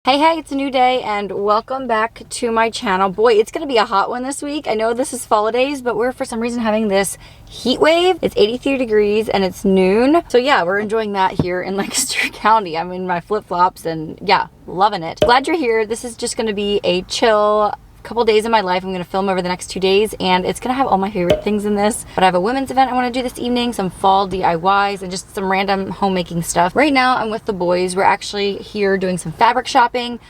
Hey, it's a new day and welcome back to my channel. Boy, it's gonna be a hot one this week. I know this is FALLIDAYS, but we're for some reason having this heat wave. It's 83 degrees and it's noon. So yeah, we're enjoying that here in Lancaster County. I'm in my flip-flops and yeah, loving it. Glad you're here. This is just gonna be a chill couple days in my life. I'm gonna film over the next 2 days and it's gonna have all my favorite things in this. But I have a women's event I wanna do this evening, some fall DIYs and just some random homemaking stuff. Right now I'm with the boys. We're actually here doing some fabric shopping.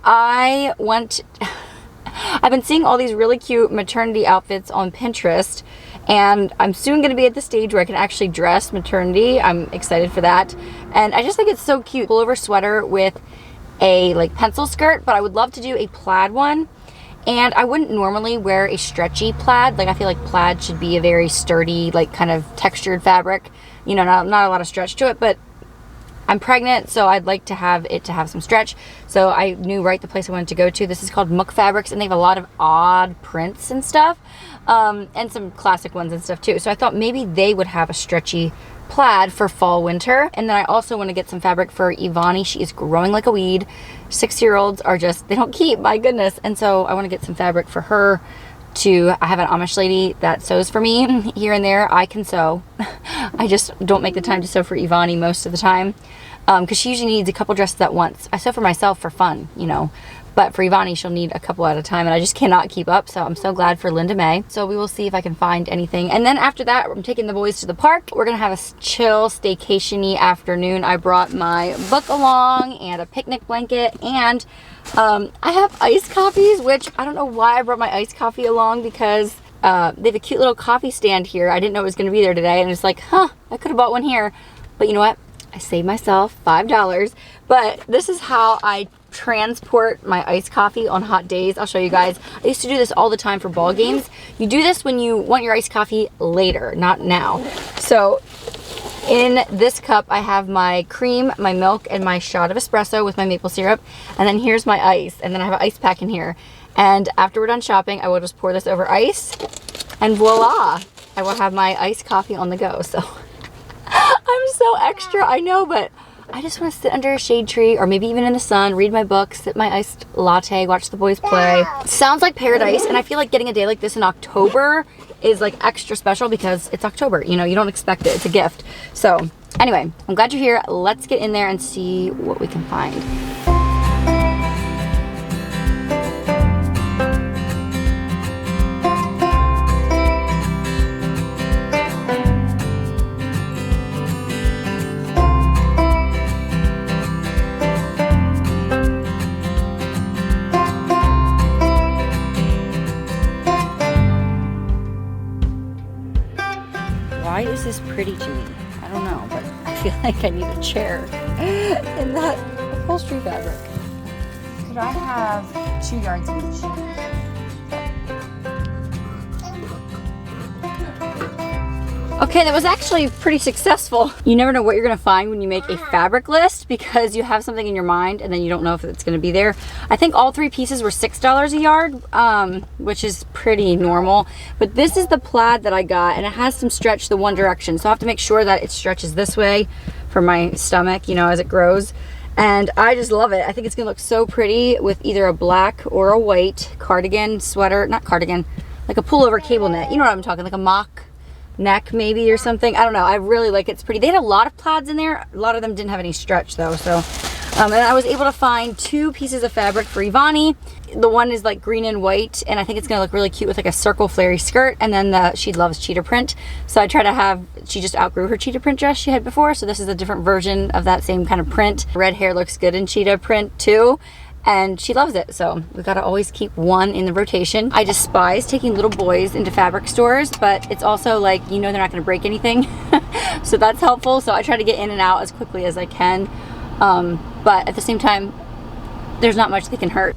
I've been seeing all these really cute maternity outfits on Pinterest and I'm soon gonna be at the stage where I can actually dress maternity. I'm excited for that. And I just think it's so cute. Pullover sweater with a like pencil skirt, but I would love to do a plaid one. And I wouldn't normally wear a stretchy plaid. Like I feel like plaid should be a very sturdy, like kind of textured fabric. You know, not a lot of stretch to it, but I'm pregnant, so I'd like to have it to have some stretch. So I knew right the place I wanted to go to. This is called Mook Fabrics, and they have a lot of odd prints and stuff, and some classic ones and stuff too. So I thought maybe they would have a stretchy plaid for fall winter. And then I also want to get some fabric for Evonnie. She is growing like a weed. 6-year-olds are just, they don't keep, my goodness. And so I want to get some fabric for her to, I have an Amish lady that sews for me here and there. I can sew. I just don't make the time to sew for Evonnie most of the time because she usually needs a couple dresses at once. I sew for myself for fun, you know, but for Evonnie, she'll need a couple at a time and I just cannot keep up. So I'm so glad for Linda May. So we will see if I can find anything. And then after that, I'm taking the boys to the park. We're gonna have a chill staycation-y afternoon. I brought my book along and a picnic blanket and I have iced coffees, which I don't know why I brought my iced coffee along because they have a cute little coffee stand here. I didn't know it was gonna be there today and it's like, huh, I could have bought one here. But you know what? I saved myself $5. But this is how I transport my iced coffee on hot days. I'll show you guys. I used to do this all the time for ball games. You do this when you want your iced coffee later, not now. So in this cup, I have my cream, my milk, and my shot of espresso with my maple syrup. And then here's my ice. And then I have an ice pack in here. And after we're done shopping, I will just pour this over ice. And voila! I will have my iced coffee on the go. So I'm so extra, I know, but I just want to sit under a shade tree or maybe even in the sun, read my book, sip my iced latte, watch the boys play. Sounds like paradise, and I feel like getting a day like this in October is like extra special because it's October. You know, you don't expect it. It's a gift. So anyway, I'm glad you're here. Let's get in there and see what we can find. Why is this pretty to me? I don't know, but I feel like I need a chair in that upholstery fabric. Could I have 2 yards of each? Okay, that was actually pretty successful. You never know what you're gonna find when you make a fabric list because you have something in your mind and then you don't know if it's gonna be there. I think all 3 pieces were $6 a yard, which is pretty normal. But this is the plaid that I got and it has some stretch the one direction. So I have to make sure that it stretches this way for my stomach, you know, as it grows. And I just love it. I think it's gonna look so pretty with either a black or a white cardigan, sweater, not cardigan, like a pullover cable knit. You know what I'm talking, like a mock neck maybe or something. I don't know. I really like it. It's pretty. They had a lot of plaids in there. A lot of them didn't have any stretch though. So and I was able to find 2 pieces of fabric for Evonnie. The one is like green and white and I think it's gonna look really cute with like a circle flary skirt, and then she loves cheetah print, so I try to have, she just outgrew her cheetah print dress she had before, so this is a different version of that same kind of print. Red hair looks good in cheetah print too, and she loves it, so we gotta always keep one in the rotation. I despise taking little boys into fabric stores, but it's also like, you know, they're not gonna break anything. So that's helpful. So I try to get in and out as quickly as I can, but at the same time there's not much that can hurt.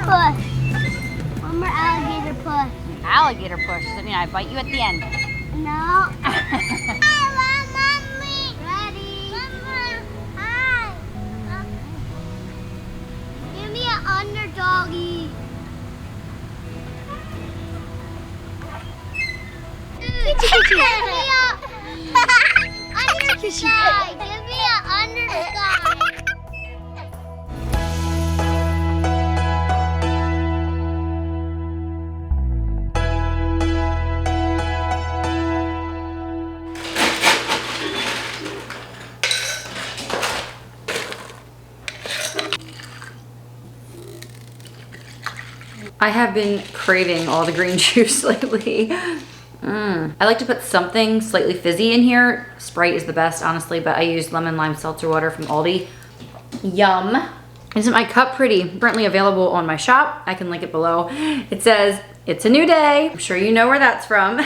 push. One more alligator push. Alligator push. Does that mean I bite you at the end? No. I want mommy. Ready? Mama. Hi. Give me an underdoggy. Give me a under the sky. Give me an under the sky. I have been craving all the green juice lately. I like to put something slightly fizzy in here. Sprite is the best, honestly, but I use lemon lime seltzer water from Aldi. Yum. Isn't my cup pretty? Currently available on my shop. I can link it below. It says, "It's a new day." I'm sure you know where that's from.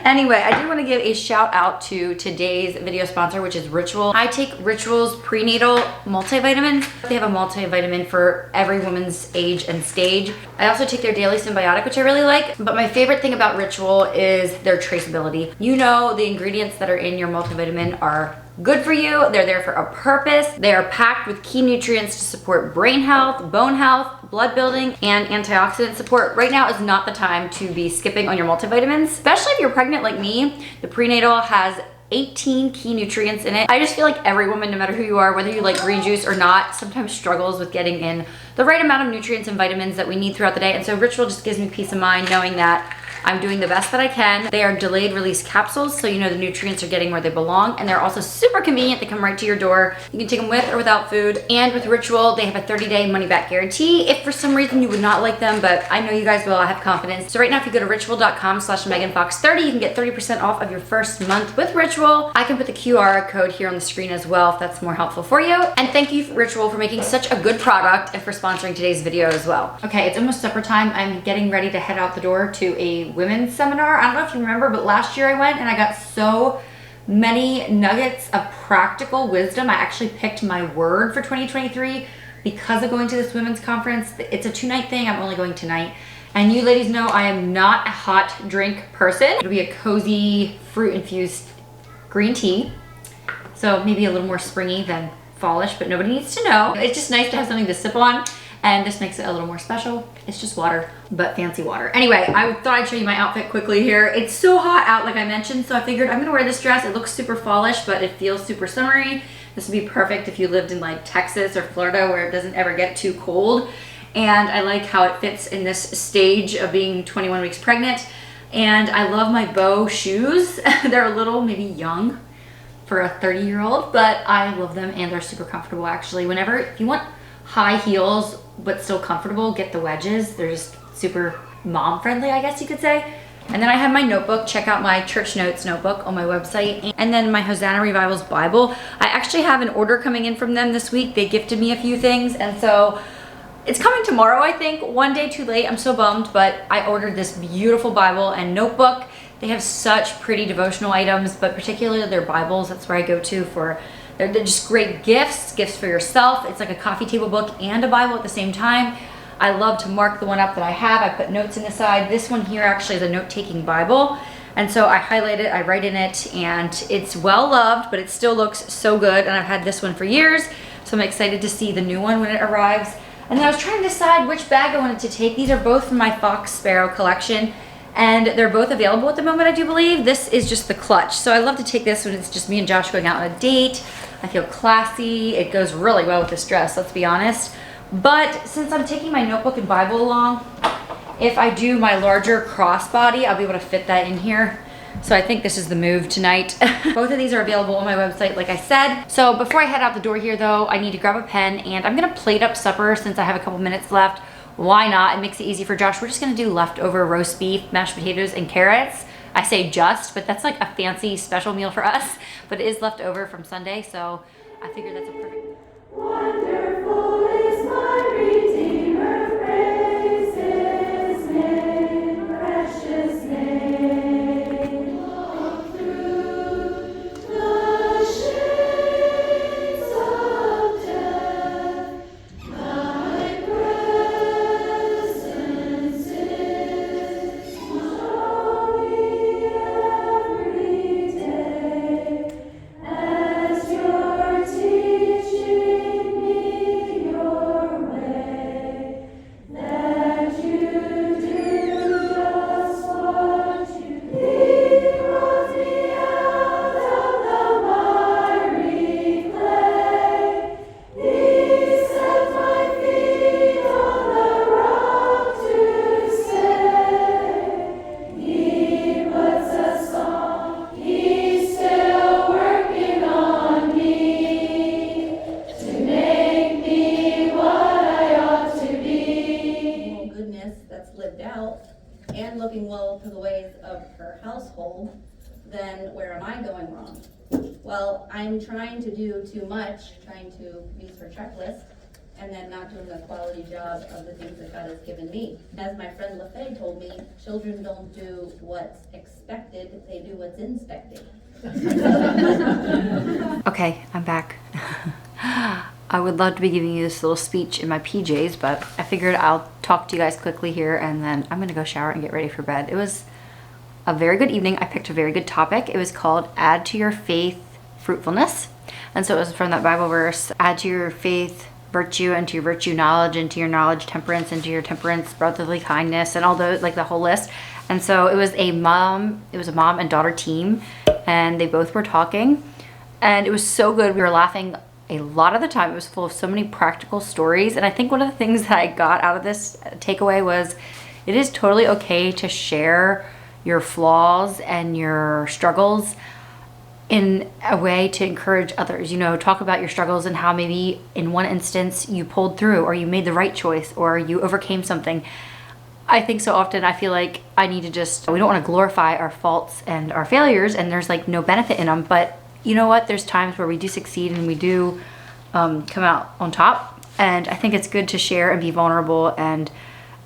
Anyway, I do want to give a shout out to today's video sponsor, which is Ritual. I take Ritual's prenatal multivitamins. They have a multivitamin for every woman's age and stage. I also take their daily symbiotic, which I really like. But my favorite thing about Ritual is their traceability. You know, the ingredients that are in your multivitamin are good for you. They're there for a purpose. They are packed with key nutrients to support brain health, bone health, blood building, and antioxidant support. Right now is not the time to be skipping on your multivitamins, especially if you're pregnant like me. The prenatal has 18 key nutrients in it. I just feel like every woman, no matter who you are, whether you like green juice or not, sometimes struggles with getting in the right amount of nutrients and vitamins that we need throughout the day. And so Ritual just gives me peace of mind knowing that I'm doing the best that I can. They are delayed release capsules, so you know the nutrients are getting where they belong, and they're also super convenient. They come right to your door. You can take them with or without food. And with Ritual, they have a 30-day money-back guarantee. If for some reason you would not like them, but I know you guys will, I have confidence. So right now, if you go to ritual.com/meganfox30, you can get 30% off of your first month with Ritual. I can put the QR code here on the screen as well if that's more helpful for you. And thank you, Ritual, for making such a good product and for sponsoring today's video as well. Okay, it's almost supper time. I'm getting ready to head out the door to a women's seminar. I don't know if you remember, but last year I went and I got so many nuggets of practical wisdom. I actually picked my word for 2023 because of going to this women's conference. It's a 2-night thing. I'm only going tonight. And you ladies know I am not a hot drink person. It'll be a cozy fruit-infused green tea. So maybe a little more springy than fallish, but nobody needs to know. It's just nice to have something to sip on. And this makes it a little more special. It's just water, but fancy water. Anyway, I thought I'd show you my outfit quickly here. It's so hot out, like I mentioned, so I figured I'm gonna wear this dress. It looks super fallish, but it feels super summery. This would be perfect if you lived in like Texas or Florida where it doesn't ever get too cold. And I like how it fits in this stage of being 21 weeks pregnant. And I love my bow shoes. They're a little maybe young for a 30-year-old, but I love them and they're super comfortable actually. If you want high heels but still comfortable, get the wedges. They're just super mom friendly, I guess you could say. And then I have my notebook. Check out my church notes notebook on my website. And then my Hosannah Revival's Bible. I actually have an order coming in from them this week. They gifted me a few things, and so it's coming tomorrow, I think. One day too late. I'm so bummed, but I ordered this beautiful Bible and notebook. They have such pretty devotional items, but particularly their Bibles. That's where I go to for they're just great gifts for yourself. It's like a coffee table book and a Bible at the same time. I love to mark the one up that I have. I put notes in the side. This one here actually is a note-taking Bible. And so I highlight it, I write in it, and it's well loved, but it still looks so good. And I've had this one for years, so I'm excited to see the new one when it arrives. And then I was trying to decide which bag I wanted to take. These are both from my Fox Sparrow collection, and they're both available at the moment, I do believe. This is just the clutch. So I love to take this when it's just me and Josh going out on a date. I feel classy. It goes really well with this dress, let's be honest. But since I'm taking my notebook and Bible along, if I do my larger crossbody, I'll be able to fit that in here. So I think this is the move tonight. Both of these are available on my website, like I said. So before I head out the door here though, I need to grab a pen, and I'm gonna plate up supper since I have a couple minutes left. Why not? It makes it easy for Josh. We're just gonna do leftover roast beef, mashed potatoes, and carrots. I say just, but that's like a fancy special meal for us. But it is left over from Sunday, so I figured that's a perfect... Wonderful is my Redeemer, praise His name, precious name. Walk through the shades of death, thy presence that's lived out and looking well to the ways of her household, then where am I going wrong? Well, I'm trying to do too much, trying to use her checklist, and then not doing a quality job of the things that God has given me. As my friend LaFay told me, children don't do what's expected, they do what's inspected. Okay, I'm back. I would love to be giving you this little speech in my PJs, but I figured I'll talk to you guys quickly here and then I'm gonna go shower and get ready for bed. It was a very good evening. I picked a very good topic. It was called Add to Your Faith Fruitfulness. And so it was from that Bible verse, add to your faith virtue, and to your virtue knowledge, and to your knowledge temperance, and to your temperance brotherly kindness, and all those, like the whole list. And so it was a mom and daughter team, and they both were talking, and it was so good. We were laughing a lot of the time. It was full of so many practical stories. And I think one of the things that I got out of this takeaway was it is totally okay to share your flaws and your struggles in a way to encourage others. You know, talk about your struggles and how maybe in one instance you pulled through, or you made the right choice, or you overcame something. I think so often I feel like I need to we don't want to glorify our faults and our failures, and there's like no benefit in them. But you know what? There's times where we do succeed and we do come out on top. And I think it's good to share and be vulnerable, and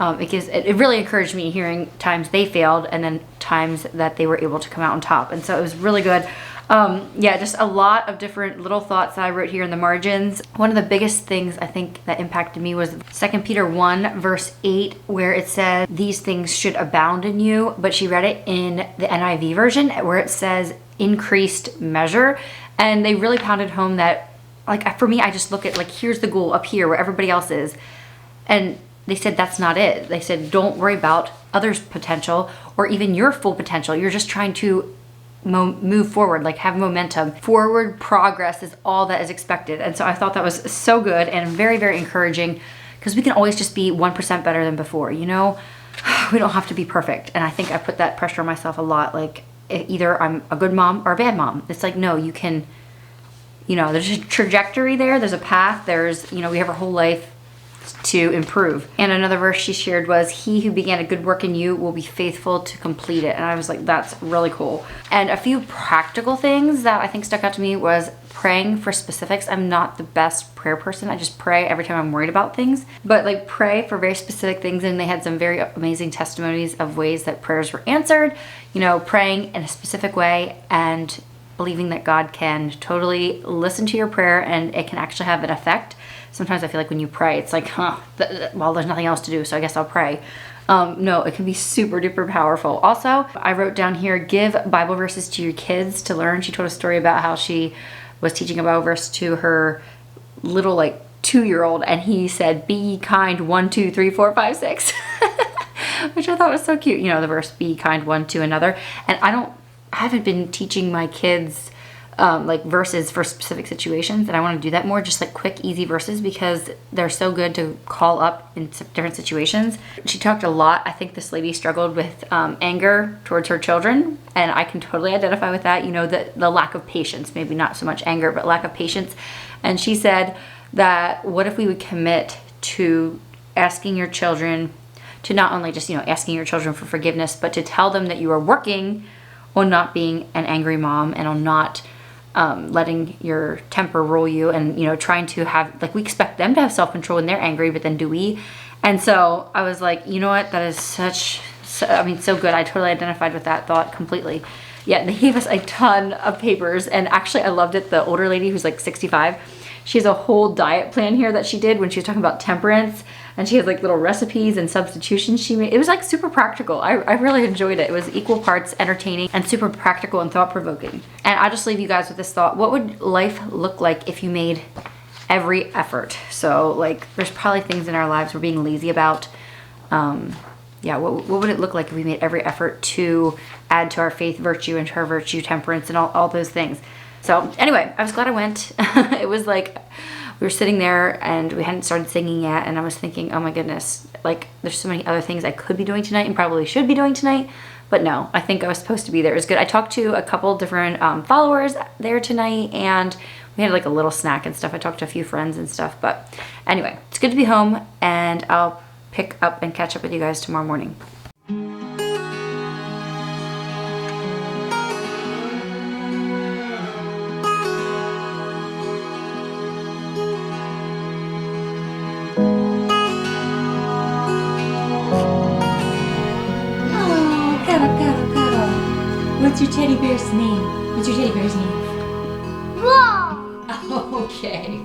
it really encouraged me hearing times they failed and then times that they were able to come out on top. And so it was really good. Yeah, just a lot of different little thoughts that I wrote here in the margins. One of the biggest things I think that impacted me was 2 Peter 1 verse 8, where it said, these things should abound in you. But she read it in the NIV version where it says increased measure. And they really pounded home that, like, for me, I just look at, like, here's the goal up here where everybody else is. And they said that's not it. They said don't worry about others' potential or even your full potential. You're just trying to move forward, like have momentum. Forward progress is all that is expected. And so I thought that was so good and very, very encouraging, because we can always just be 1% better than before, you know? We don't have to be perfect. And I think I put that pressure on myself a lot. Like, either I'm a good mom or a bad mom. It's like, no, you can, you know, there's a trajectory there, there's a path, there's, you know, we have our whole life to improve. And another verse she shared was, he who began a good work in you will be faithful to complete it. And I was like, that's really cool. And a few practical things that I think stuck out to me was praying for specifics. I'm not the best prayer person. I just pray every time I'm worried about things, but like pray for very specific things. And they had some very amazing testimonies of ways that prayers were answered, you know, praying in a specific way and believing that God can totally listen to your prayer and it can actually have an effect. Sometimes I feel like when you pray, it's like, well, there's nothing else to do, so I guess I'll pray. No, it can be super duper powerful. Also, I wrote down here, give Bible verses to your kids to learn. She told a story about how she was teaching a Bible verse to her little, like, 2-year-old, and he said, be ye kind, 1, 2, 3, 4, 5, 6. Which I thought was so cute. You know, the verse, be kind one to another. And I haven't been teaching my kids like verses for specific situations, and I want to do that more, just like quick, easy verses, because they're so good to call up in different situations. She talked a lot. I think this lady struggled with anger towards her children, and I can totally identify with that. You know, the lack of patience, maybe not so much anger, but lack of patience. And she said that what if we would commit to asking your children to not only just, you know, asking your children for forgiveness, but to tell them that you are working on not being an angry mom and on not letting your temper rule you, and, you know, trying to have, like, we expect them to have self-control when they're angry, but then do we? And so I was like, you know what, that is so good. I totally identified with that thought completely. Yeah, they gave us a ton of papers, and actually I loved it. The older lady, who's like 65, she has a whole diet plan here that she did when she was talking about temperance, and she has like little recipes and substitutions she made. It was like super practical. I really enjoyed it. It was equal parts entertaining and super practical and thought-provoking. And I'll just leave you guys with this thought. What would life look like if you made every effort? So, like, there's probably things in our lives we're being lazy about. Yeah, what would it look like if we made every effort to add to our faith virtue and to our virtue temperance and all those things? So anyway, I was glad I went. It was like, we were sitting there and we hadn't started singing yet, and I was thinking, oh my goodness, like, there's so many other things I could be doing tonight and probably should be doing tonight, but no, I think I was supposed to be there. It was good. I talked to a couple different followers there tonight, and we had like a little snack and stuff. I talked to a few friends and stuff, but anyway, it's good to be home, and I'll pick up and catch up with you guys tomorrow morning. Oh, cuddle, cuddle, cuddle. What's your teddy bear's name? What's your teddy bear's name? Whoa! Okay.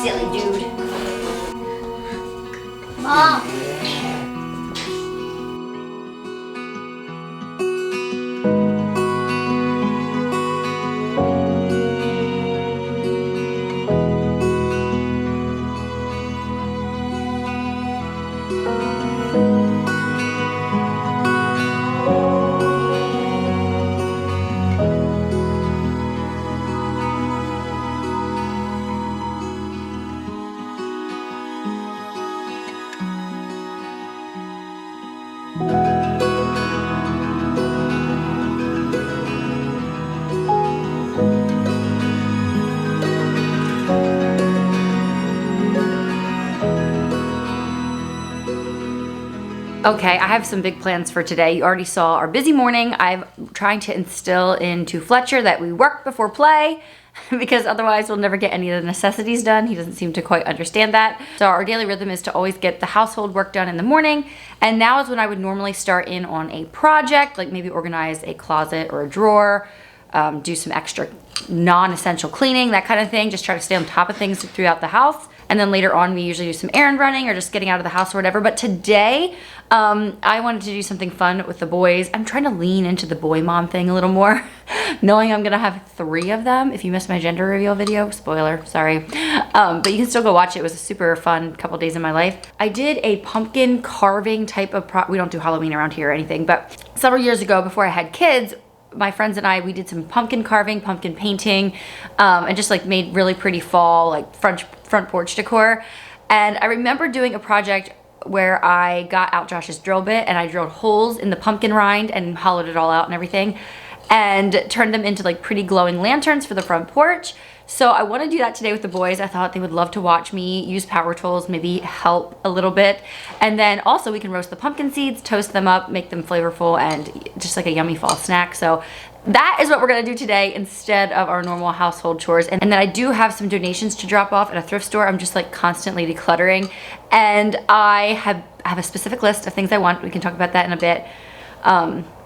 Silly dude. Mom. Okay, I have some big plans for today. You already saw our busy morning. I'm trying to instill into Fletcher that we work before play because otherwise we'll never get any of the necessities done. He doesn't seem to quite understand that. So our daily rhythm is to always get the household work done in the morning. And now is when I would normally start in on a project, like maybe organize a closet or a drawer, do some extra non-essential cleaning, that kind of thing. Just try to stay on top of things throughout the house. And then later on, we usually do some errand running or just getting out of the house or whatever. But today, I wanted to do something fun with the boys. I'm trying to lean into the boy mom thing a little more, knowing I'm gonna have 3 of them. If you missed my gender reveal video, spoiler, sorry. But you can still go watch it. It was a super fun couple days in my life. I did a pumpkin carving type of we don't do Halloween around here or anything, but several years ago before I had kids, my friends and I, we did some pumpkin carving, pumpkin painting, and just like made really pretty fall, like front porch decor. And I remember doing a project where I got out Josh's drill bit and I drilled holes in the pumpkin rind and hollowed it all out and everything and turned them into like pretty glowing lanterns for the front porch. So I want to do that today with the boys. I thought they would love to watch me use power tools, maybe help a little bit. And then also we can roast the pumpkin seeds, toast them up, make them flavorful and just like a yummy fall snack. So that is what we're gonna do today instead of our normal household chores. And then I do have some donations to drop off at a thrift store. I'm just like constantly decluttering. And I have a specific list of things I want. We can talk about that in a bit.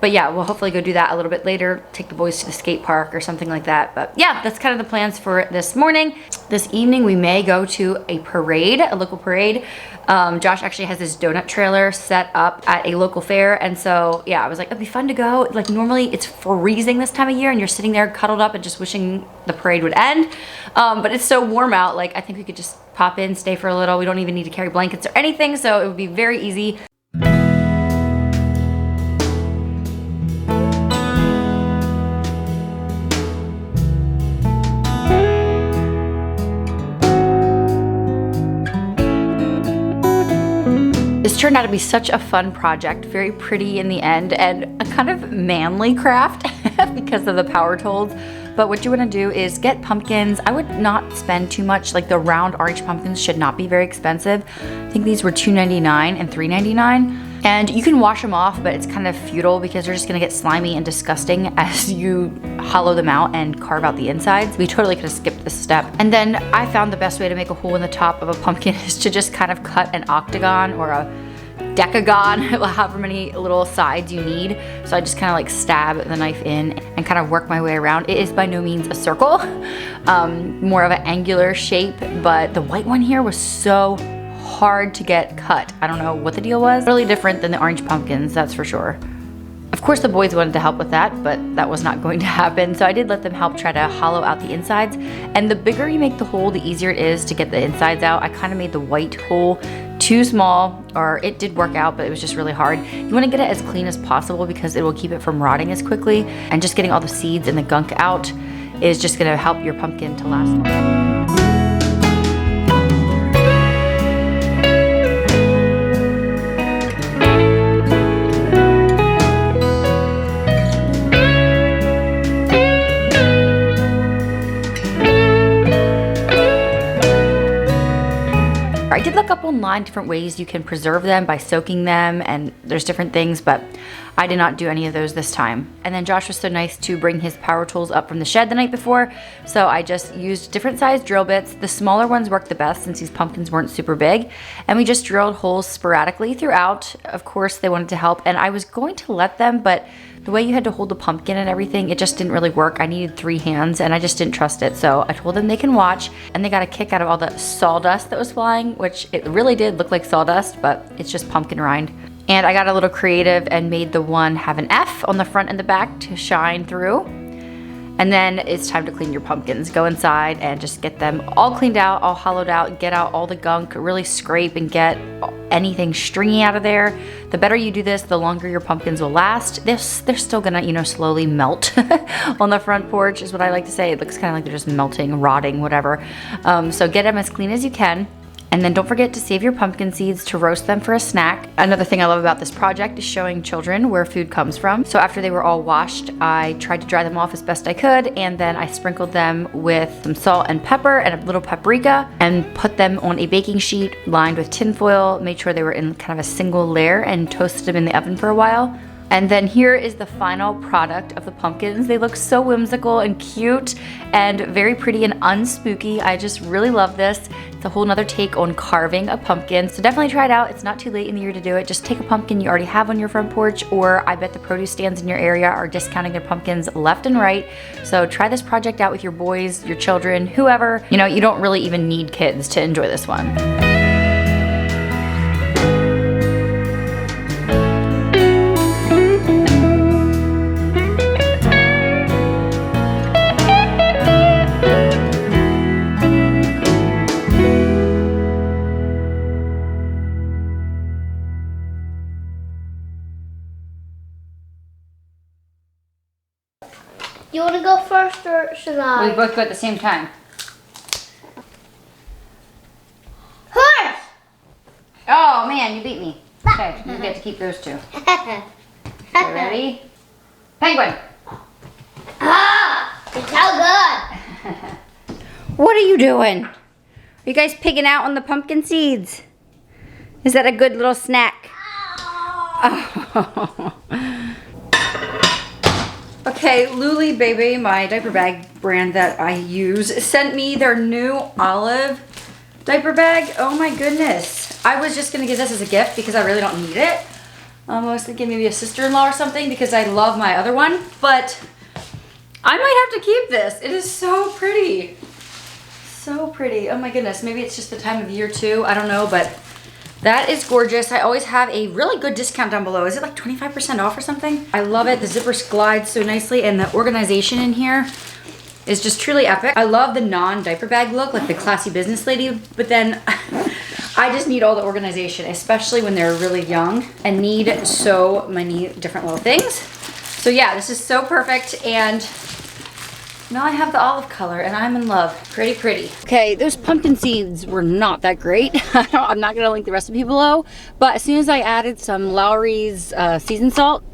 But yeah, we'll hopefully go do that a little bit later, take the boys to the skate park or something like that. But yeah, that's kind of the plans for this morning. This evening, we may go to a parade, a local parade. Josh actually has his donut trailer set up at a local fair. And so yeah, I was like, it'd be fun to go. Like normally it's freezing this time of year and you're sitting there cuddled up and just wishing the parade would end. But it's so warm out. Like I think we could just pop in, stay for a little. We don't even need to carry blankets or anything. So it would be very easy. This turned out to be such a fun project, very pretty in the end, and a kind of manly craft because of the power tools. But what you want to do is get pumpkins. I would not spend too much. Like the round orange pumpkins should not be very expensive. I think these were $2.99 and $3.99. And you can wash them off, but it's kind of futile because they're just gonna get slimy and disgusting as you hollow them out and carve out the insides. We totally could have skipped this step. And then I found the best way to make a hole in the top of a pumpkin is to just kind of cut an octagon or a decagon, however many little sides you need. So I just kind of like stab the knife in and kind of work my way around. It is by no means a circle, more of an angular shape, but the white one here was so hard to get cut. I don't know what the deal was. Really different than the orange pumpkins, that's for sure. Of course the boys wanted to help with that, but that was not going to happen. So I did let them help try to hollow out the insides. And the bigger you make the hole, the easier it is to get the insides out. I kind of made the white hole too small, or it did work out, but it was just really hard. You want to get it as clean as possible because it will keep it from rotting as quickly. And just getting all the seeds and the gunk out is just going to help your pumpkin to last longer. look up online different ways you can preserve them by soaking them, and there's different things, but I did not do any of those this time. And then Josh was so nice to bring his power tools up from the shed the night before, so I just used different sized drill bits. The smaller ones worked the best since these pumpkins weren't super big, and we just drilled holes sporadically throughout. Of course, they wanted to help, and I was going to let them, but the way you had to hold the pumpkin and everything, it just didn't really work. I needed 3 hands and I just didn't trust it. So I told them they can watch, and they got a kick out of all the sawdust that was flying, which it really did look like sawdust, but it's just pumpkin rind. And I got a little creative and made the one have an F on the front and the back to shine through. And then it's time to clean your pumpkins. Go inside and just get them all cleaned out, all hollowed out, get out all the gunk, really scrape and get anything stringy out of there. The better you do this, the longer your pumpkins will last. They're still gonna, you know, slowly melt on the front porch is what I like to say. It looks kind of like they're just melting, rotting, whatever. So get them as clean as you can. And then don't forget to save your pumpkin seeds to roast them for a snack. Another thing I love about this project is showing children where food comes from. So after they were all washed, I tried to dry them off as best I could, and then I sprinkled them with some salt and pepper and a little paprika and put them on a baking sheet lined with tin foil, made sure they were in kind of a single layer, and toasted them in the oven for a while. And then here is the final product of the pumpkins. They look so whimsical and cute and very pretty and unspooky. I just really love this. It's a whole nother take on carving a pumpkin. So definitely try it out. It's not too late in the year to do it. Just take a pumpkin you already have on your front porch, or I bet the produce stands in your area are discounting their pumpkins left and right. So try this project out with your boys, your children, whoever. You know, you don't really even need kids to enjoy this one. You want to go first or should I? We both go at the same time. Horse! Oh man, you beat me. Okay, you get to keep those two. Okay, ready? Penguin. Ah! It's so good! What are you doing? Are you guys pigging out on the pumpkin seeds? Is that a good little snack? Oh. Okay, Luli Baby, my diaper bag brand that I use, sent me their new olive diaper bag. Oh my goodness. I was just gonna give this as a gift because I really don't need it. I was thinking maybe a sister-in-law or something because I love my other one, but I might have to keep this. It is so pretty. So pretty. Oh my goodness. Maybe it's just the time of year too. I don't know, but that is gorgeous. I always have a really good discount down below. Is it like 25% off or something? I love it. The zipper glides so nicely, and the organization in here is just truly epic. I love the non-diaper bag look, like the classy business lady, but then I just need all the organization, especially when they're really young and need so many different little things. So yeah, this is so perfect, and now I have the olive color and I'm in love. Pretty, pretty. Okay, those pumpkin seeds were not that great. I'm not gonna link the recipe below, but as soon as I added some Lowry's seasoned salt,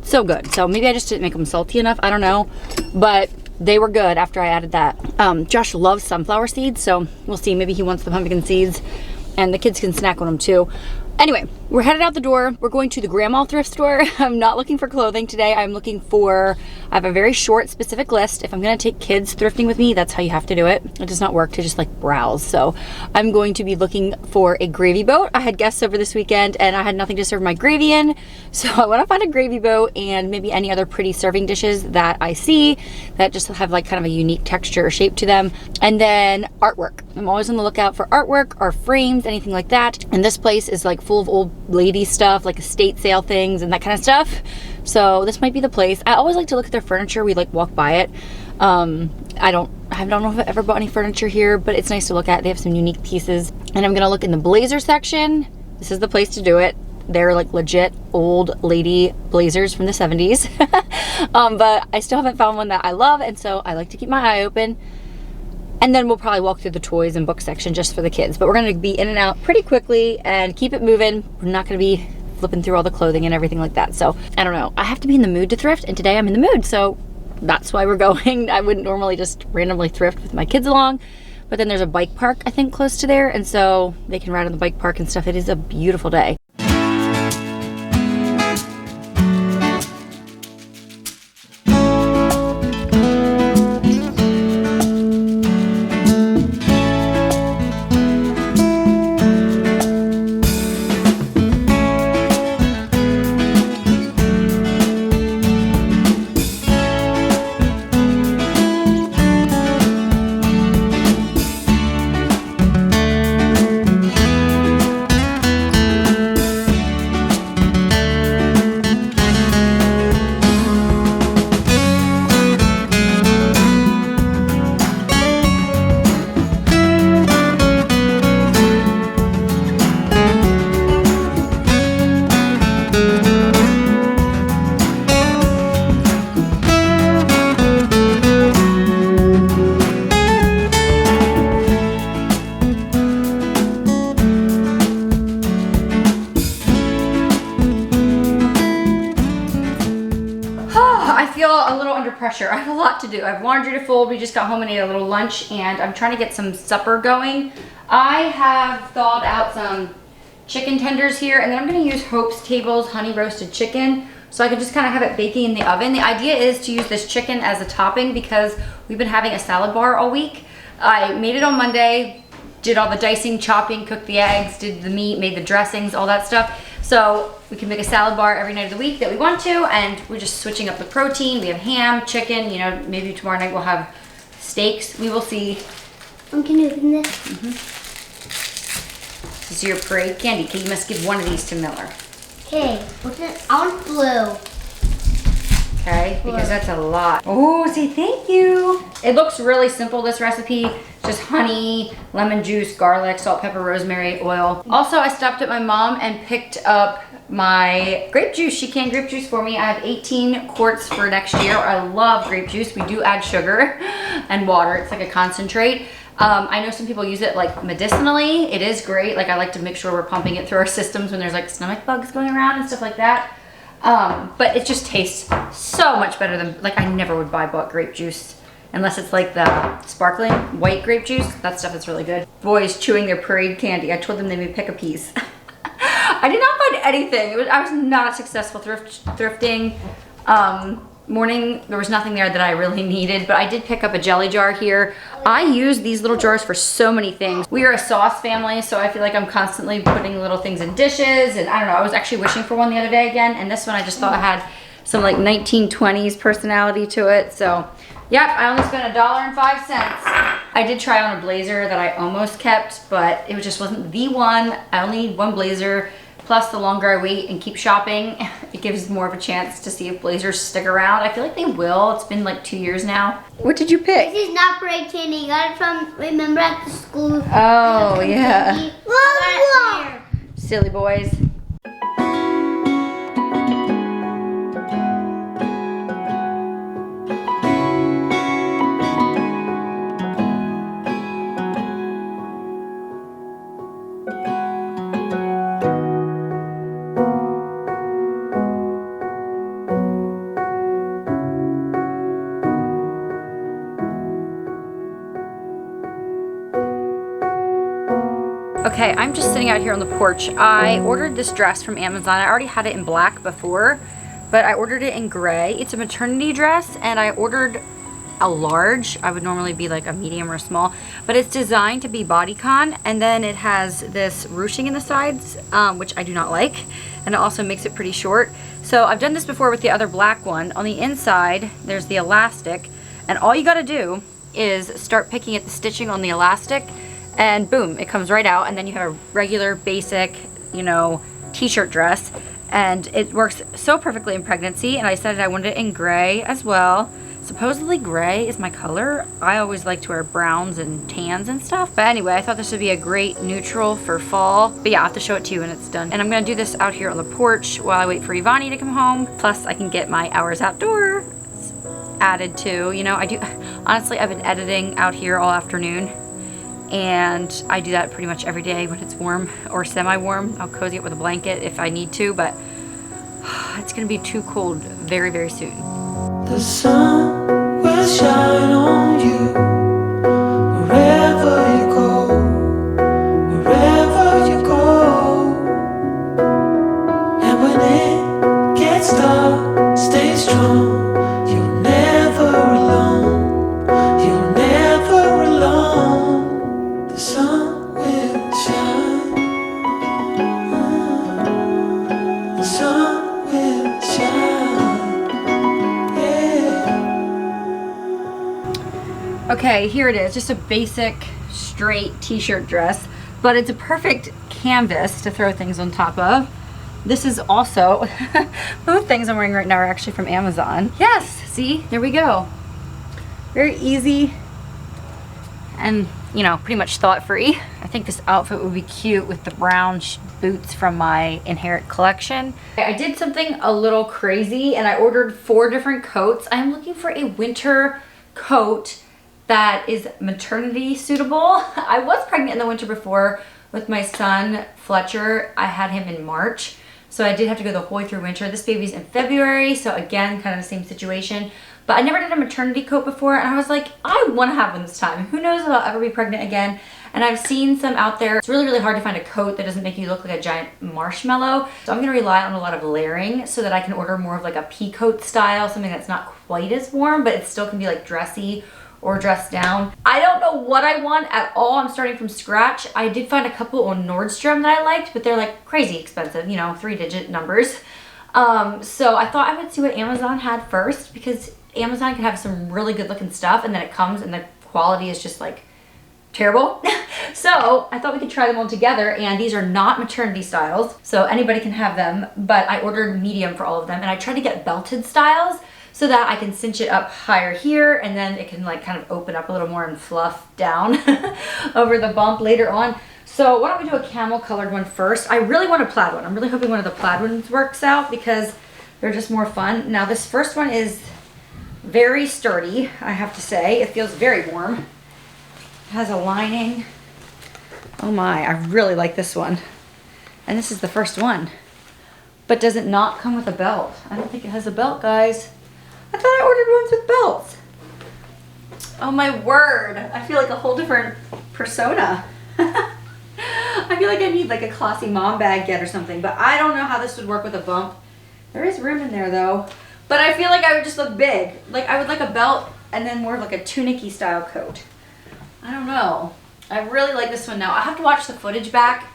so good. So maybe I just didn't make them salty enough, I don't know, but they were good after I added that. Josh loves sunflower seeds, so we'll see. Maybe he wants the pumpkin seeds, and the kids can snack on them too. Anyway, we're headed out the door. We're going to the grandma thrift store. I'm not looking for clothing today. I'm looking for, I have a very short specific list. If I'm gonna take kids thrifting with me, that's how you have to do it. It does not work to just like browse. So I'm going to be looking for a gravy boat. I had guests over this weekend and I had nothing to serve my gravy in. So I wanna find a gravy boat and maybe any other pretty serving dishes that I see that just have like kind of a unique texture or shape to them. And then artwork. I'm always on the lookout for artwork or frames, anything like that. And this place is like full of old lady stuff, like estate sale things and that kind of stuff. So this might be the place. I always like to look at their furniture. We like walk by it. I don't know if I've ever bought any furniture here, but it's nice to look at. They have some unique pieces. And I'm gonna look in the blazer section. This is the place to do it. They're like legit old lady blazers from the 70s. But I still haven't found one that I love, and so I like to keep my eye open. And then we'll probably walk through the toys and book section just for the kids. But we're gonna be in and out pretty quickly and keep it moving. We're not gonna be flipping through all the clothing and everything like that. So I don't know, I have to be in the mood to thrift, and today I'm in the mood, so that's why we're going. I wouldn't normally just randomly thrift with my kids along, but then there's a bike park, I think, close to there, and so they can ride on the bike park and stuff. It is a beautiful day. Pressure. I have a lot to do. I have laundry to fold. We just got home and ate a little lunch, and I'm trying to get some supper going. I have thawed out some chicken tenders here, and then I'm going to use Hope's Table's honey roasted chicken, so I can just kind of have it baking in the oven. The idea is to use this chicken as a topping because we've been having a salad bar all week. I made it on Monday, did all the dicing, chopping, cooked the eggs, did the meat, made the dressings, all that stuff. So we can make a salad bar every night of the week that we want to, and we're just switching up the protein. We have ham, chicken, you know, maybe tomorrow night we'll have steaks. We will see. Can you open this? This is your parade candy. Okay, you must give one of these to Miller. Okay, what's it? I want blue. Okay, because that's a lot. Oh, say thank you. It looks really simple, this recipe. Just honey, lemon juice, garlic, salt, pepper, rosemary, oil. Also, I stopped at my mom and picked up my grape juice. She canned grape juice for me. I have 18 quarts for next year. I love grape juice. We do add sugar and water. It's like a concentrate. I know some people use it like medicinally. It is great. Like I like to make sure we're pumping it through our systems when there's like stomach bugs going around and stuff like that. But it just tastes so much better than, like I never would buy bought grape juice unless it's like the sparkling white grape juice. That stuff is really good. Boys chewing their parade candy. I told them they would pick a piece. I did not find anything. I was not successful thrifting. Morning, there was nothing there that I really needed, but I did pick up a jelly jar here. I use these little jars for so many things. We are a sauce family, so I feel like I'm constantly putting little things in dishes, and I don't know, I was actually wishing for one the other day again, and this one I just thought had some like 1920s personality to it, so yep, I only spent $1.05. I did try on a blazer that I almost kept, but it just wasn't the one. I only need one blazer. Plus, the longer I wait and keep shopping, it gives more of a chance to see if blazers stick around. I feel like they will. It's been like 2 years now. What did you pick? This is not parade candy. You got it from, remember at the school? Oh, yeah. Whoa. Silly boys. Okay, I'm just sitting out here on the porch. I ordered this dress from Amazon. I already had it in black before, but I ordered it in gray. It's a maternity dress, and I ordered a large. I would normally be like a medium or small, but it's designed to be bodycon, and then it has this ruching in the sides, which I do not like, and it also makes it pretty short. So I've done this before with the other black one. On the inside, there's the elastic, and all you gotta do is start picking at the stitching on the elastic, and boom, it comes right out, and then you have a regular basic, you know, t-shirt dress, and it works so perfectly in pregnancy. And I decided I wanted it in gray as well. Supposedly gray is my color. I always like to wear browns and tans and stuff, but anyway, I thought this would be a great neutral for fall. But yeah, I'll have to show it to you when it's done. And I'm gonna do this out here on the porch while I wait for Evonnie to come home. Plus I can get my hours outdoors added too. You know, I do, honestly, I've been editing out here all afternoon, and I do that pretty much every day when it's warm or semi-warm. I'll cozy it with a blanket if I need to, but it's gonna be too cold very, very soon. The sun will shine on you wherever Okay, here it is. Just a basic straight t-shirt dress, but it's a perfect canvas to throw things on top of. This is also, both things I'm wearing right now are actually from Amazon. Yes, see, there we go. Very easy and, you know, pretty much thought-free. I think this outfit would be cute with the brown boots from my Inherit collection. I did something a little crazy and I ordered 4 different coats. I'm looking for a winter coat that is maternity suitable. I was pregnant in the winter before with my son, Fletcher. I had him in March, so I did have to go the whole way through winter. This baby's in February, so again, kind of the same situation. But I never did a maternity coat before, and I was like, I want to have one this time. Who knows if I'll ever be pregnant again. And I've seen some out there. It's really, really hard to find a coat that doesn't make you look like a giant marshmallow. So I'm gonna rely on a lot of layering so that I can order more of like a pea coat style, something that's not quite as warm, but it still can be like dressy or dressed down. I don't know what I want at all. I'm starting from scratch. I did find a couple on Nordstrom that I liked, but they're like crazy expensive, you know, 3-digit numbers. So I thought I would see what Amazon had first, because Amazon can have some really good looking stuff and then it comes and the quality is just like terrible. So I thought we could try them all together, and these are not maternity styles, so anybody can have them, but I ordered medium for all of them, and I tried to get belted styles so that I can cinch it up higher here and then it can like kind of open up a little more and fluff down over the bump later on. So why don't we do a camel colored one first? I really want a plaid one. I'm really hoping one of the plaid ones works out because they're just more fun. Now this first one is very sturdy, I have to say. It feels very warm. It has a lining. Oh my, I really like this one. And this is the first one. But does it not come with a belt? I don't think it has a belt, guys. I thought I ordered ones with belts. Oh my word. I feel like a whole different persona. I feel like I need like a classy mom bag yet or something, but I don't know how this would work with a bump. There is room in there though. But I feel like I would just look big. Like I would like a belt and then more of like a tunicky style coat. I don't know. I really like this one now. I have to watch the footage back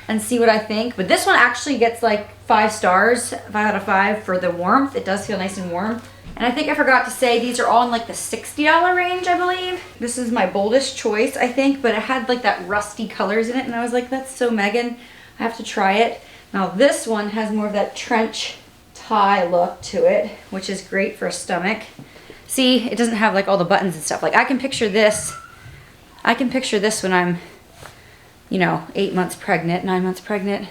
and see what I think. But this one actually gets like 5 stars, 5 out of 5 for the warmth. It does feel nice and warm. And I think I forgot to say these are all in like the $60 range, I believe. This is my boldest choice, I think, but it had like that rusty colors in it, and I was like, that's so Megan. I have to try it. Now this one has more of that trench tie look to it, which is great for a stomach. See, it doesn't have like all the buttons and stuff. Like I can picture this. I can picture this when I'm, you know, 8 months pregnant, 9 months pregnant.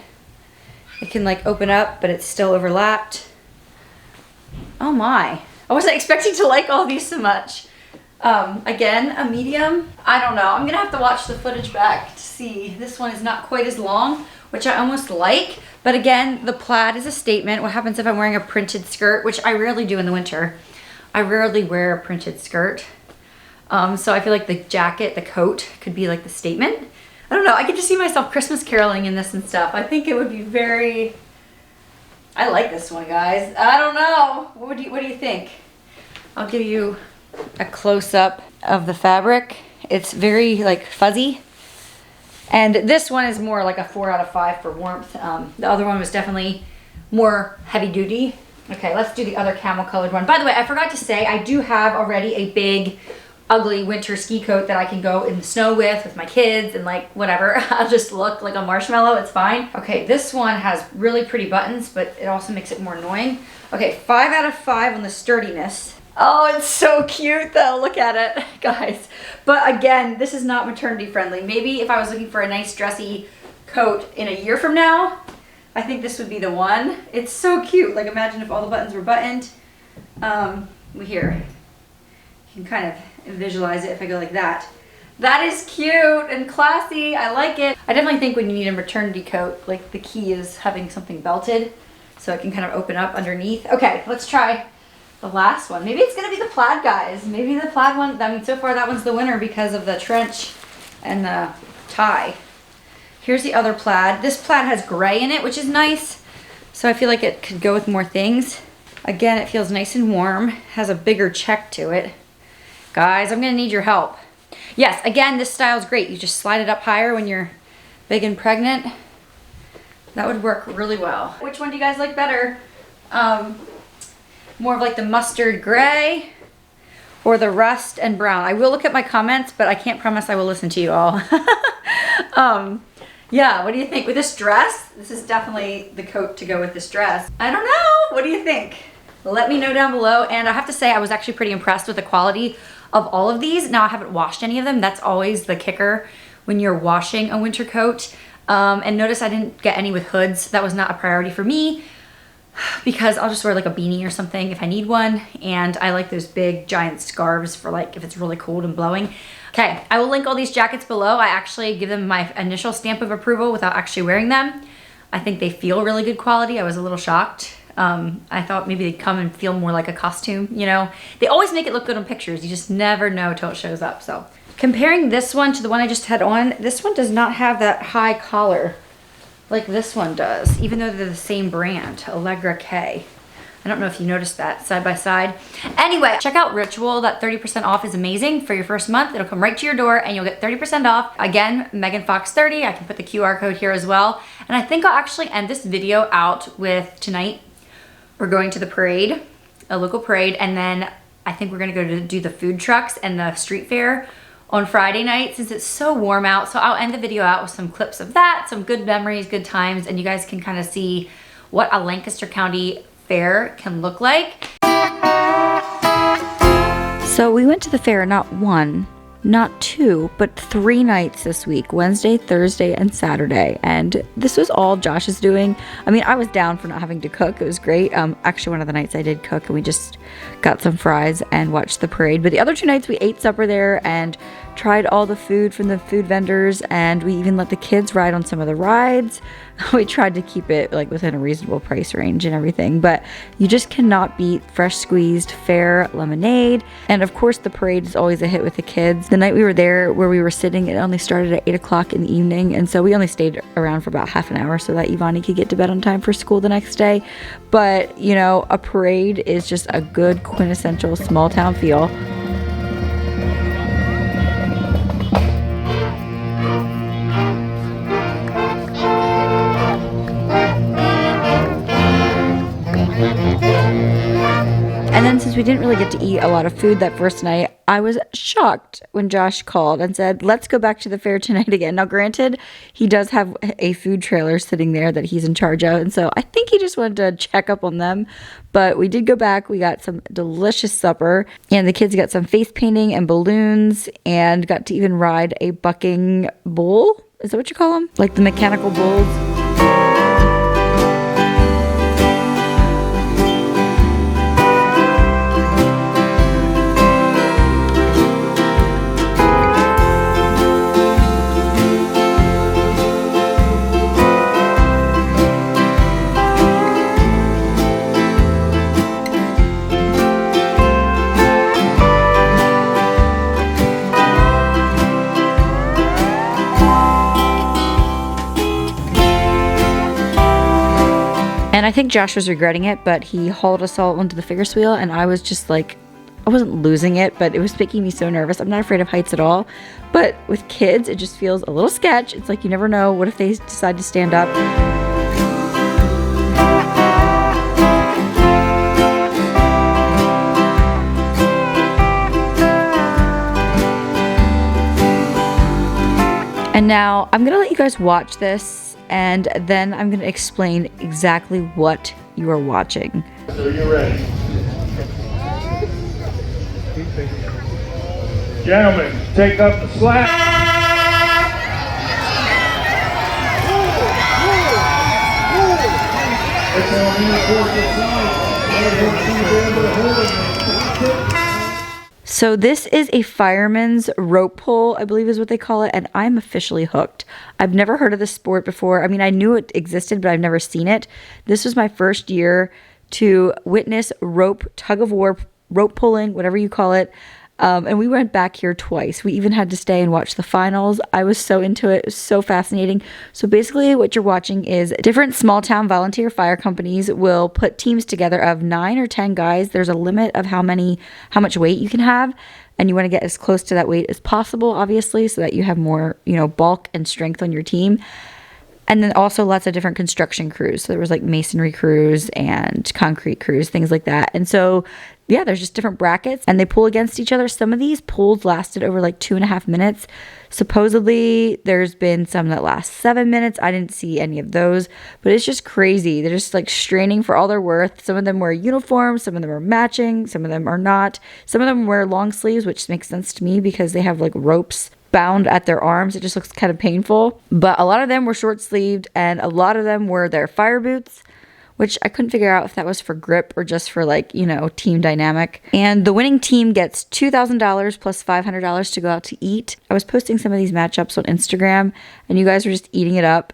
It can like open up, but it's still overlapped. Oh my. I wasn't expecting to like all these so much. Again, a medium. I don't know. I'm gonna have to watch the footage back to see. This one is not quite as long, which I almost like. But again, the plaid is a statement. What happens if I'm wearing a printed skirt, which I rarely do in the winter. I rarely wear a printed skirt. So I feel like the jacket, the coat could be like the statement. I don't know. I could just see myself Christmas caroling in this and stuff. I think it would be very... I like this one, guys. I don't know. What do you think? I'll give you a close-up of the fabric. It's very like fuzzy. And this one is more like a 4 out of 5 for warmth. The other one was definitely more heavy duty. Okay, let's do the other camel colored one. By the way, I forgot to say, I do have already a big, ugly winter ski coat that I can go in the snow with my kids and like whatever. I'll just look like a marshmallow, it's fine. Okay, this one has really pretty buttons, but it also makes it more annoying. Okay, 5 out of 5 on the sturdiness. Oh, it's so cute though, look at it, guys. But again, this is not maternity friendly. Maybe if I was looking for a nice dressy coat in a year from now, I think this would be the one. It's so cute. Like imagine if all the buttons were buttoned. Here, you can kind of visualize it if I go like that. That is cute and classy. I like it. I definitely think when you need a maternity coat, like the key is having something belted so it can kind of open up underneath. Okay, let's try the last one. Maybe it's gonna be the plaid, guys. Maybe the plaid one, I mean, so far that one's the winner because of the trench and the tie. Here's the other plaid. This plaid has gray in it, which is nice. So I feel like it could go with more things. Again, it feels nice and warm. Has a bigger check to it. Guys, I'm gonna need your help. Yes, again, this style is great. You just slide it up higher when you're big and pregnant. That would work really well. Which one do you guys like better? More of like the mustard gray or the rust and brown. I will look at my comments, but I can't promise I will listen to you all. Yeah, what do you think? With this dress, this is definitely the coat to go with this dress. I don't know. What do you think? Let me know down below. And I have to say, I was actually pretty impressed with the quality of all of these. Now, I haven't washed any of them. That's always the kicker when you're washing a winter coat. And notice I didn't get any with hoods. That was not a priority for me because I'll just wear like a beanie or something if I need one. And I like those big giant scarves for like if it's really cold and blowing. Okay, I will link all these jackets below. I actually give them my initial stamp of approval without actually wearing them. I think they feel really good quality. I was a little shocked. I thought maybe they'd come and feel more like a costume, you know? They always make it look good on pictures. You just never know till it shows up, so. Comparing this one to the one I just had on, this one does not have that high collar like this one does, even though they're the same brand, Allegra K. I don't know if you noticed that side by side. Anyway, check out Ritual. That 30% off is amazing for your first month. It'll come right to your door and you'll get 30% off. Again, meganfox30. I can put the QR code here as well. And I think I'll actually end this video out with tonight. We're going to the parade, a local parade, and then I think we're gonna go to do the food trucks and the street fair on Friday night since it's so warm out. So I'll end the video out with some clips of that, some good memories, good times, and you guys can kind of see what a Lancaster County fair can look like. So we went to the fair not one, not two, but 3 nights this week, Wednesday, Thursday, and Saturday. And this was all Josh is doing. I mean, I was down for not having to cook. It was great. Actually, one of the nights I did cook and we just got some fries and watched the parade. But the other 2 nights we ate supper there and tried all the food from the food vendors, and we even let the kids ride on some of the rides. We tried to keep it like within a reasonable price range and everything, but you just cannot beat fresh squeezed fair lemonade. And of course the parade is always a hit with the kids. The night we were there where we were sitting, it only started at 8 o'clock in the evening, and so we only stayed around for about half an hour so that Evonnie could get to bed on time for school the next day. But you know, a parade is just a good quintessential small town feel. And then since we didn't really get to eat a lot of food that first night, I was shocked when Josh called and said, let's go back to the fair tonight again. Now granted, he does have a food trailer sitting there that he's in charge of, and so I think he just wanted to check up on them. But we did go back, we got some delicious supper, and the kids got some face painting and balloons, and got to even ride a bucking bull. Is that what you call them? Like the mechanical bulls? And I think Josh was regretting it, but he hauled us all onto the Ferris wheel, and I was just like, I wasn't losing it, but it was making me so nervous. I'm not afraid of heights at all, but with kids, it just feels a little sketch. It's like you never know. What if they decide to stand up? And now I'm gonna let you guys watch this, and then I'm gonna explain exactly what you are watching. So you're ready. Gentlemen, take up the slack. It's on the side. So this is a fireman's rope pull, I believe is what they call it, and I'm officially hooked. I've never heard of this sport before. I mean, I knew it existed, but I've never seen it. This was my first year to witness rope, tug of war, rope pulling, whatever you call it. And we went back here twice. We even had to stay and watch the finals. I was so into it. It was so fascinating. So basically what you're watching is different small town volunteer fire companies will put teams together of 9 or 10 guys. There's a limit of how much weight you can have. And you want to get as close to that weight as possible, obviously, so that you have more, bulk and strength on your team. And then also lots of different construction crews. So there was like masonry crews and concrete crews, things like that. And so yeah, there's just different brackets and they pull against each other. Some of these pulls lasted over like 2.5 minutes. Supposedly there's been some that last 7 minutes. I didn't see any of those, but it's just crazy. They're just like straining for all their worth. Some of them wear uniforms, some of them are matching, some of them are not. Some of them wear long sleeves, which makes sense to me because they have like ropes bound at their arms. It just looks kind of painful. But a lot of them were short sleeved and a lot of them were their fire boots, which I couldn't figure out if that was for grip or just for like, you know, team dynamic. And the winning team gets $2,000 plus $500 to go out to eat. I was posting some of these matchups on Instagram and you guys were just eating it up.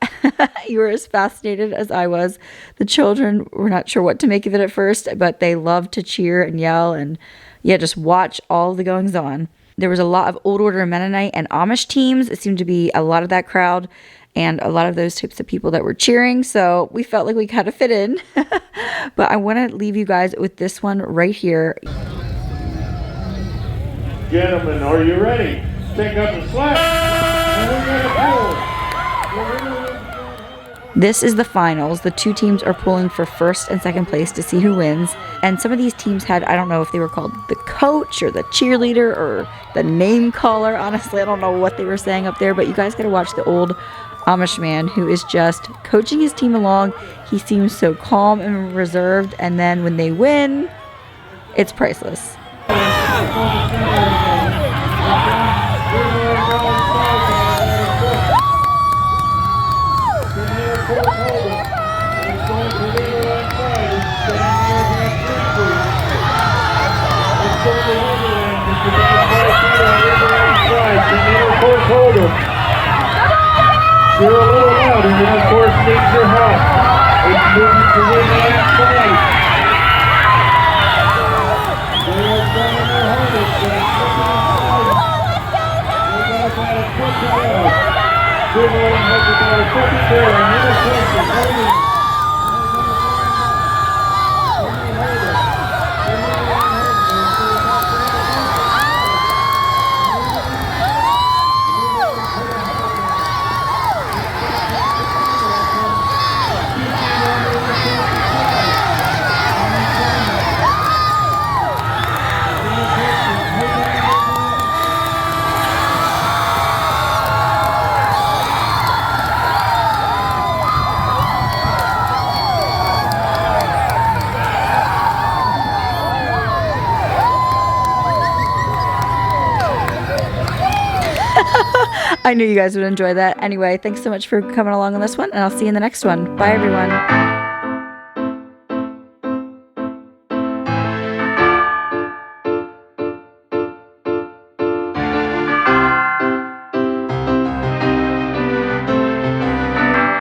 You were as fascinated as I was. The children were not sure what to make of it at first, but they loved to cheer and yell and yeah, just watch all the goings on. There was a lot of Old Order Mennonite and Amish teams. It seemed to be a lot of that crowd and a lot of those types of people that were cheering. So we felt like we kind of fit in. But I want to leave you guys with this one right here. Gentlemen, are you ready? Take up the slack. And we're gonna pull. This is the finals. The two teams are pulling for first and second place to see who wins. And some of these teams had, I don't know if they were called the coach or the cheerleader or the name caller. Honestly, I don't know what they were saying up there, but you guys got to watch the old Amish man who is just coaching his team along. He seems so calm and reserved. And then when they win, it's priceless. You're a little louder, and of course needs your help. It's moving to the outside. They are trying their hardest, but it's looking inside. They got about a foot to go. Dribbling has about a foot to go, and interception holding. I knew you guys would enjoy that. Anyway, thanks so much for coming along on this one, and I'll see you in the next one. Bye, everyone.